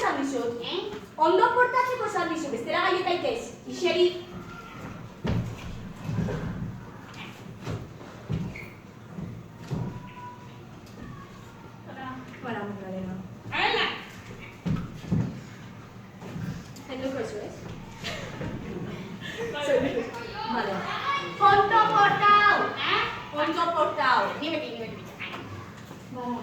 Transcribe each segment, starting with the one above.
esan dizut. Ondo portatzeko esan dizut, bestela gaietaik ez. Iseri. Bara, Magdalena. Hala! Henduko eso, ez? Vale. Ondo portau! Ondo portau! Ni beti. Bara.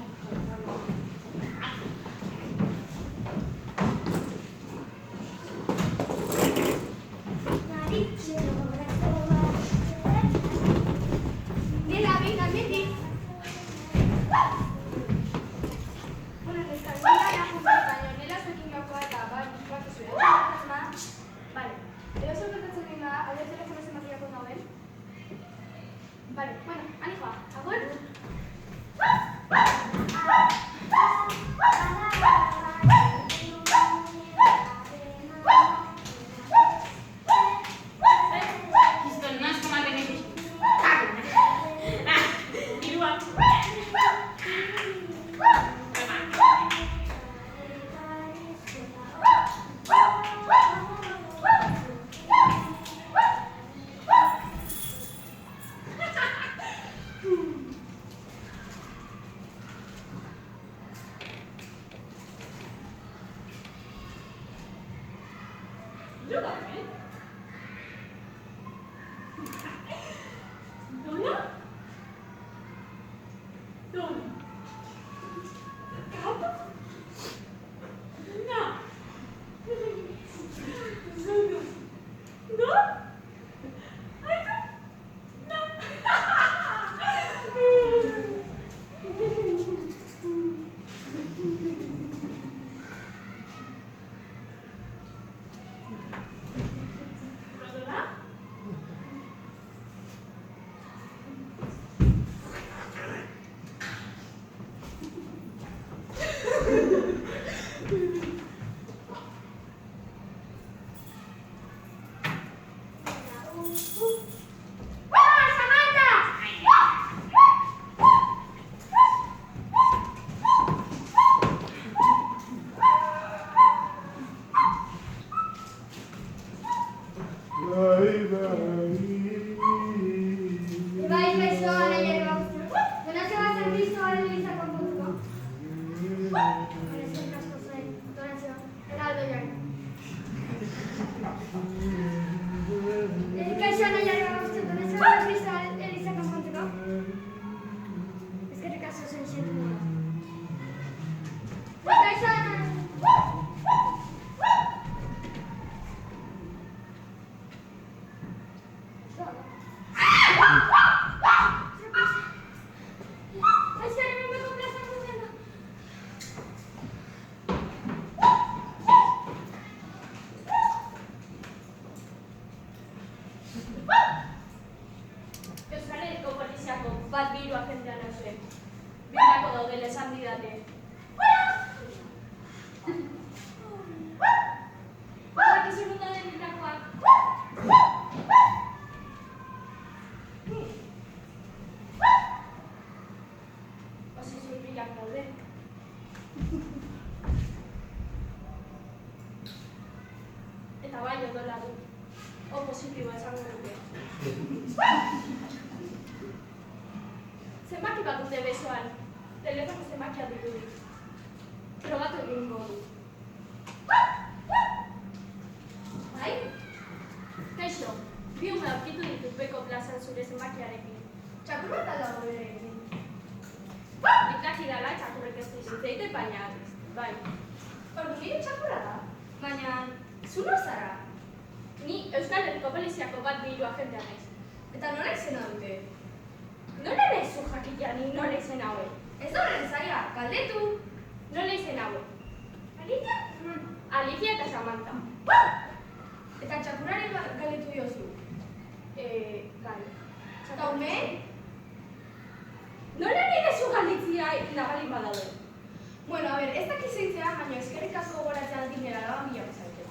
Vale, bueno, anijoa, agur? Kriston, nasko maten egin. Hiruak. Bat biru agentean hausen. Bildako daudela esan didate. Bak segundo den bildakoak. Osi zurbilak daude. Eta bai odola du. O positiboa esango duke. Zenbaki bat dute besoan, telefono zenbakia ditudik. Probatu egingo du. Bai? Kaixo, bi ume aurkitu ditut beko plazan zure zenbakiarekin. Txakur bat aldago bere egin. Dikaki dala txakurrek ez dizitzeite, baina bai. Ordu nire txakurra da, baina zu nor zara? Ni Euskal Herriko Poliziako bat bilu agentea naiz. Eta nola izena dute? Nola nahi zu jakitea ni nola izen haue? Ez horren zaila, galdetu. Nola izen haue? Alicia? Alicia eta Samantha. Eta txakurari galdetu diozu? Bai. Eta ume? Nola nahi dezu galditzia nabalin badaude? Bueno, a ber, ez dakizeitzea, baina eskerrik asko goratzea aldinera da, mila bezaitea.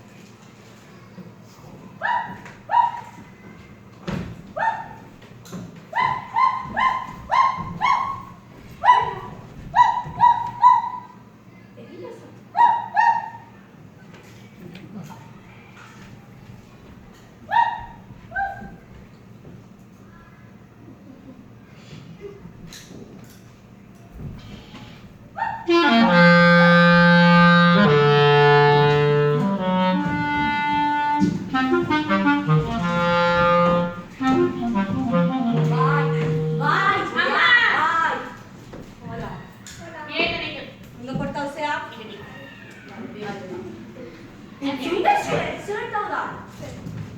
Entzun dezue, zer eta da?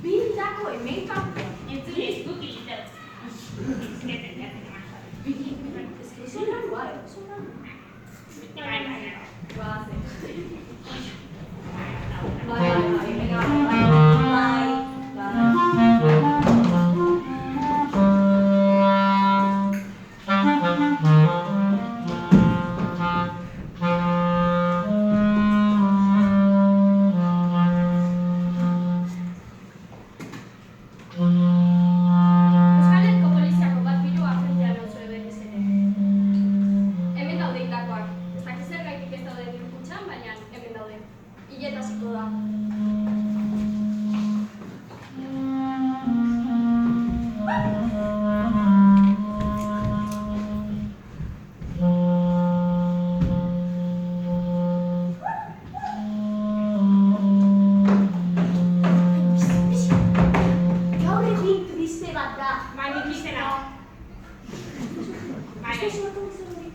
Bildako hemen kanpoan. Entzun ez dut egiten. Ezketen, Ez que zorrarua, zorrarua. Guazen. Bai, venga, Euskal Herriko poliziako bat birua agentea nauzue berriz ere. Hemen daude hildakoak. Ez dakit zergatik ez daude diru-kutxan, baina hemen daude. Hileta hasiko da. gaur egin triste bat da. Bai, nik izena. Bai, Ez que zorratu zer hori.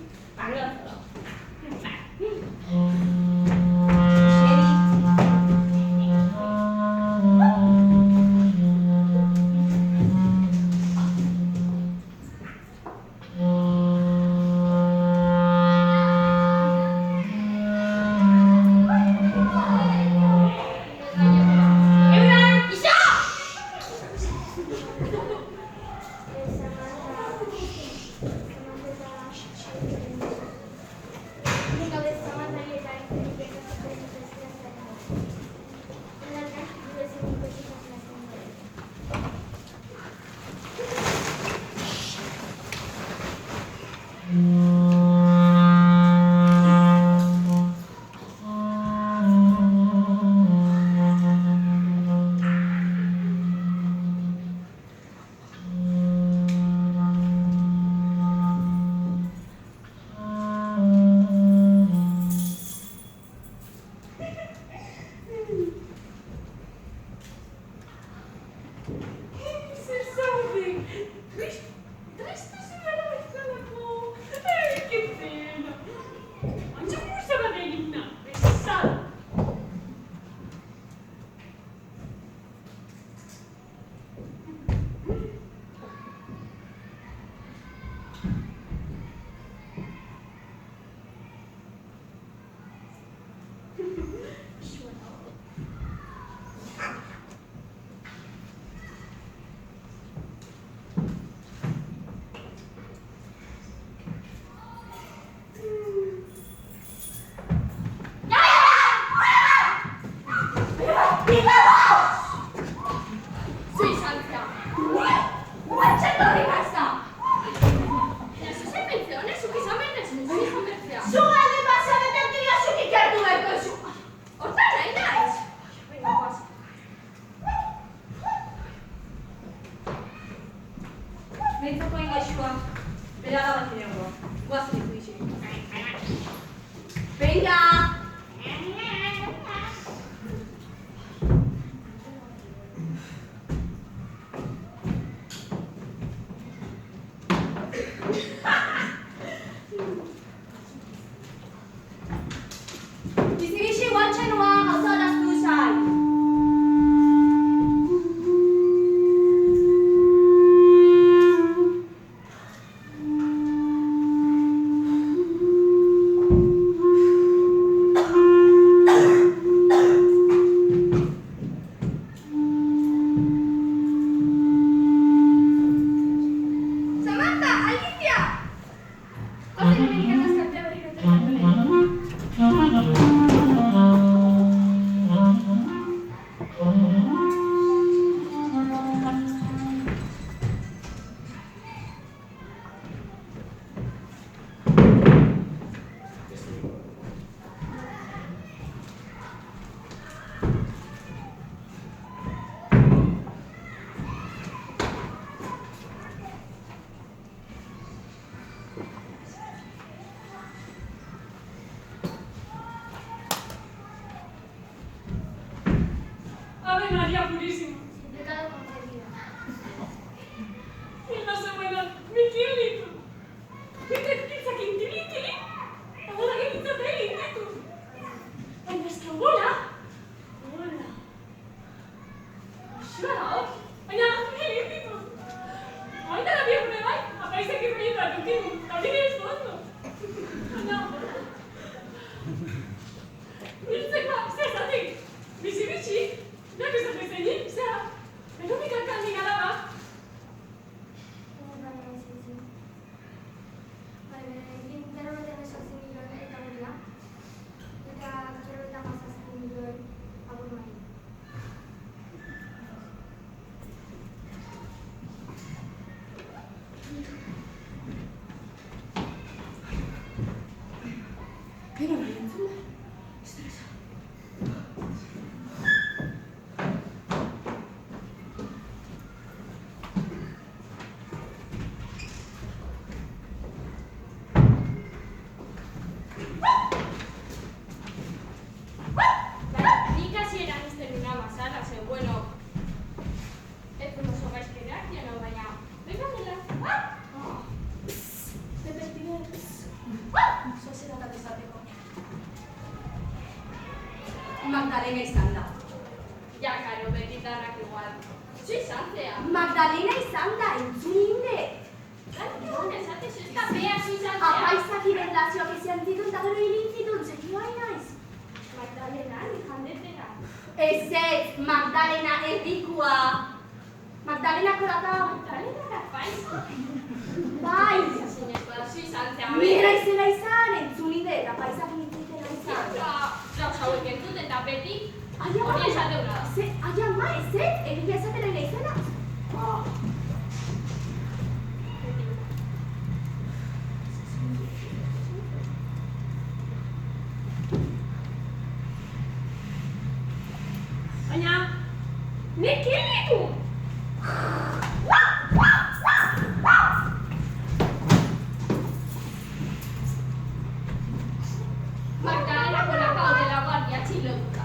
Zer zaude? Triste zirela bezalako. Que pena. Antxo kursa bat egin da. Bezal. Zu izan zea. Guatzen hori gazta. Baina zu zer pentsio, honez, zuk izan behar dezu, zu izan behar zea. Zu alde pasa betentia zuk ikertu behar zu. Hortan nahi naiz. Venga, guaz. Bentzako ingaixua. Bera da bat irengo. Guazen iku isi. Venga! Bizi-bizi guatzen noa gauza daztu zai. Samantha, Alicia! Gozen hemen ikatazkartea berri betetzen duen. Ave María Purísima. Pecado concedido. En la semana, Mikilito. Mitä kitsakin tilitili? Ahora que kitsa telintetu. En nuestra bola. Hola. Magdalena izan da. Ja, karo, begitarrak igual. Zu izan zea. Magdalena izan da, entzun inde. Gantun, esatez, ez da bea zu izan zea. Apaizak irelazioak izan zituen, eta gero hilintzitun, zekin bai naiz. Magdalena, ni jandetera. Ez, Magdalena erdikua. Magdalena korata. Magdalena da paisa. Bai. Zinezkoa da, zu izan zea. Nira izela izan, entzun inde, eta paizak nintzitela izan. Gauza hauek entzut eta beti Aia, hori esateuna da. Aia, ma, ez, egia esatera ere izena. Baina, nek hil ditu! Magdalena kolaka dela guardia txilotuta.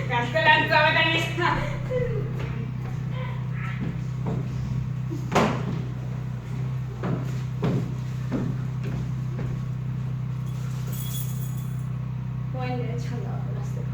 Gaztelantza batean izan. Oain nire txanda bat jolasteko.